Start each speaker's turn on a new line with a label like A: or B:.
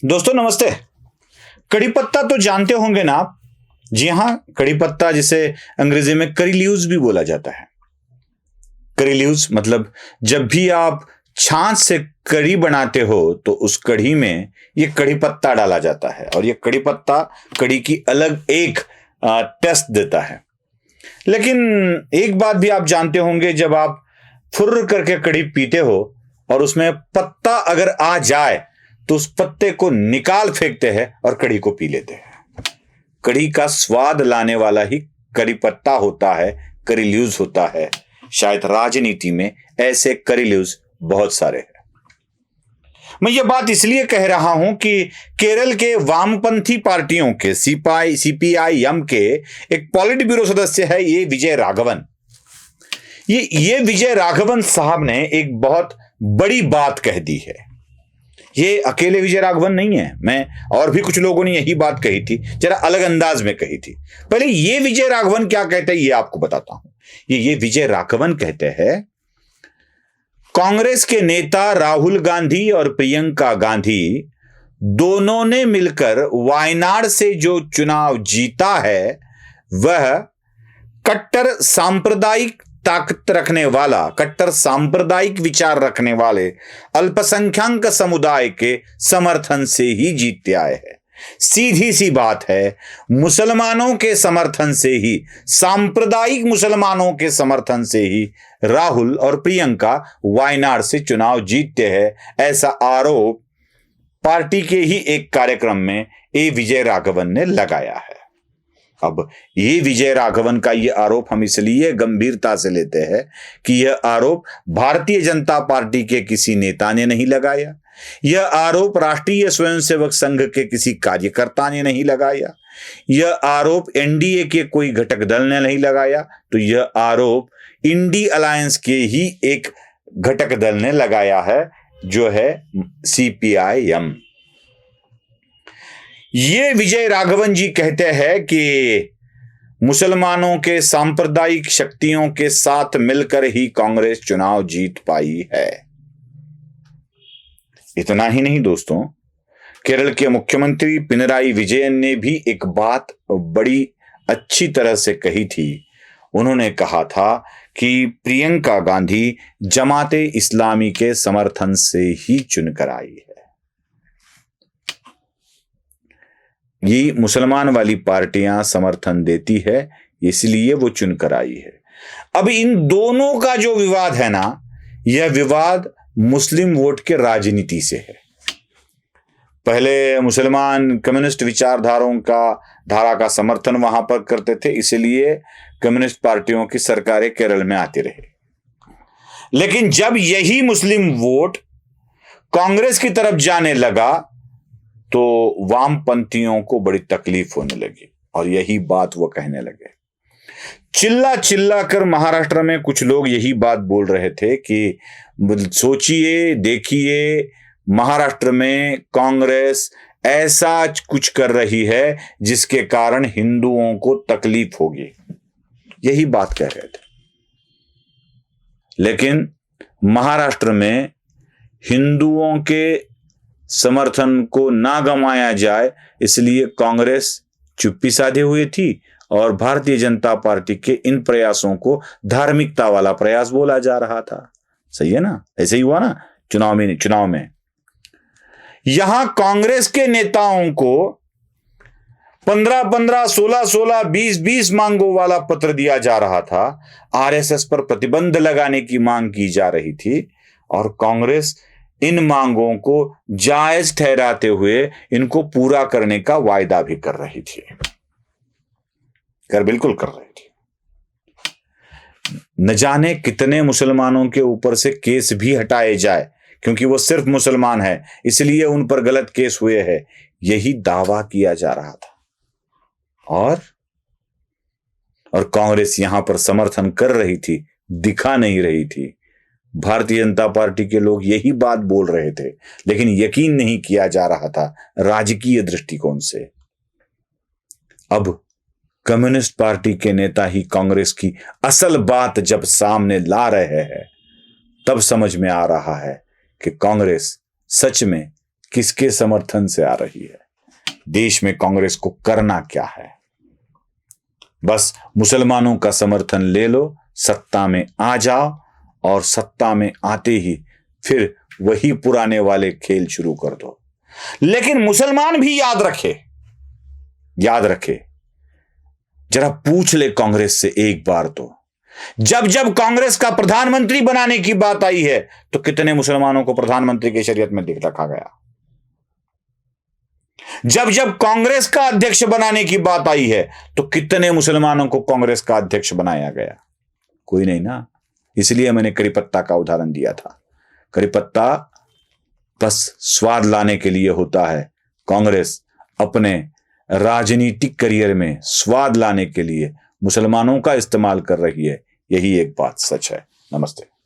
A: दोस्तों नमस्ते। कड़ी पत्ता तो जानते होंगे ना आप। जी हां, कड़ी पत्ता जिसे अंग्रेजी में करी लीव्स भी बोला जाता है। करी लीव्स मतलब जब भी आप छाछ से कड़ी बनाते हो तो उस कड़ी में ये कड़ी पत्ता डाला जाता है और ये कड़ी पत्ता कड़ी की अलग एक टेस्ट देता है। लेकिन एक बात भी आप जानते होंगे, जब आप फुर्र करके कड़ी पीते हो और उसमें पत्ता अगर आ जाए तो उस पत्ते को निकाल फेंकते हैं और कड़ी को पी लेते हैं। कड़ी का स्वाद लाने वाला ही कड़ी पत्ता होता है, करी लीव्स होता है। शायद राजनीति में ऐसे करी लीव्स बहुत सारे हैं। मैं ये बात इसलिए कह रहा हूं कि केरल के वामपंथी पार्टियों के सीपीआई-एम के एक पॉलिट ब्यूरो सदस्य है ये विजय राघवन। ये विजय राघवन साहब ने एक बहुत बड़ी बात कह दी है। ये अकेले विजय राघवन नहीं है, मैं और भी कुछ लोगों ने यही बात कही थी, जरा अलग अंदाज में कही थी। पहले ये विजय राघवन क्या कहते हैं ये आपको बताता हूं। ये विजय राघवन कहते हैं, कांग्रेस के नेता राहुल गांधी और प्रियंका गांधी दोनों ने मिलकर वायनाड से जो चुनाव जीता है वह कट्टर सांप्रदायिक ताकत रखने वाला, कट्टर सांप्रदायिक विचार रखने वाले अल्पसंख्यक समुदाय के समर्थन से ही जीतते आए हैं। सीधी सी बात है, मुसलमानों के समर्थन से ही, सांप्रदायिक मुसलमानों के समर्थन से ही राहुल और प्रियंका वायनाड से चुनाव जीतते हैं। ऐसा आरोप पार्टी के ही एक कार्यक्रम में ए विजय राघवन ने लगाया है। अब ये विजय राघवन का ये आरोप हम इसलिए गंभीरता से लेते हैं कि यह आरोप भारतीय जनता पार्टी के किसी नेता ने नहीं लगाया, यह आरोप राष्ट्रीय स्वयंसेवक संघ के किसी कार्यकर्ता ने नहीं लगाया, यह आरोप एनडीए के कोई घटक दल ने नहीं लगाया, तो यह आरोप इंडी अलायंस के ही एक घटक दल ने लगाया है, जो है सीपीआई-एम। ये विजय राघवन जी कहते हैं कि मुसलमानों के सांप्रदायिक शक्तियों के साथ मिलकर ही कांग्रेस चुनाव जीत पाई है। इतना ही नहीं दोस्तों, केरल के मुख्यमंत्री पिनराई विजयन ने भी एक बात बड़ी अच्छी तरह से कही थी। उन्होंने कहा था कि प्रियंका गांधी जमाते इस्लामी के समर्थन से ही चुनकर आई है। ये मुसलमान वाली पार्टियां समर्थन देती है, इसलिए वो चुनकर आई है। अब इन दोनों का जो विवाद है ना, यह विवाद मुस्लिम वोट के राजनीति से है। पहले मुसलमान कम्युनिस्ट धारा का समर्थन वहां पर करते थे, इसलिए कम्युनिस्ट पार्टियों की सरकारें केरल में आती रही। लेकिन जब यही मुस्लिम वोट कांग्रेस की तरफ जाने लगा तो वामपंथियों को बड़ी तकलीफ होने लगी और यही बात वो कहने लगे। चिल्ला चिल्ला कर महाराष्ट्र में कुछ लोग यही बात बोल रहे थे कि सोचिए, देखिए, महाराष्ट्र में कांग्रेस ऐसा कुछ कर रही है जिसके कारण हिंदुओं को तकलीफ होगी, यही बात कह रहे थे। लेकिन महाराष्ट्र में हिंदुओं के समर्थन को ना गंवाया जाए इसलिए कांग्रेस चुप्पी साधे हुई थी और भारतीय जनता पार्टी के इन प्रयासों को धार्मिकता वाला प्रयास बोला जा रहा था। सही है ना? ऐसे ही हुआ ना चुनाव में यहां कांग्रेस के नेताओं को 15-15, 16-16, 20-20 मांगों वाला पत्र दिया जा रहा था। आरएसएस पर प्रतिबंध लगाने की मांग की जा रही थी और कांग्रेस इन मांगों को जायज ठहराते हुए इनको पूरा करने का वायदा भी कर रही थी, बिल्कुल कर रही थी। न जाने कितने मुसलमानों के ऊपर से केस भी हटाए जाए, क्योंकि वो सिर्फ मुसलमान है इसलिए उन पर गलत केस हुए हैं, यही दावा किया जा रहा था। और कांग्रेस यहां पर समर्थन कर रही थी, दिखा नहीं रही थी। भारतीय जनता पार्टी के लोग यही बात बोल रहे थे, लेकिन यकीन नहीं किया जा रहा था राजकीय दृष्टिकोण से। अब कम्युनिस्ट पार्टी के नेता ही कांग्रेस की असल बात जब सामने ला रहे हैं, तब समझ में आ रहा है कि कांग्रेस सच में किसके समर्थन से आ रही है, देश में कांग्रेस को करना क्या है। बस मुसलमानों का समर्थन ले लो, सत्ता में आ जाओ, और सत्ता में आते ही फिर वही पुराने वाले खेल शुरू कर दो। लेकिन मुसलमान भी याद रखे, जरा पूछ ले कांग्रेस से एक बार तो, जब जब कांग्रेस का प्रधानमंत्री बनाने की बात आई है तो कितने मुसलमानों को प्रधानमंत्री की शरीयत में दिख रखा गया। जब जब कांग्रेस का अध्यक्ष बनाने की बात आई है तो कितने मुसलमानों को कांग्रेस का अध्यक्ष बनाया गया। कोई नहीं ना। इसलिए मैंने करी पत्ता का उदाहरण दिया था। करी पत्ता बस स्वाद लाने के लिए होता है, कांग्रेस अपने राजनीतिक करियर में स्वाद लाने के लिए मुसलमानों का इस्तेमाल कर रही है। यही एक बात सच है। नमस्ते।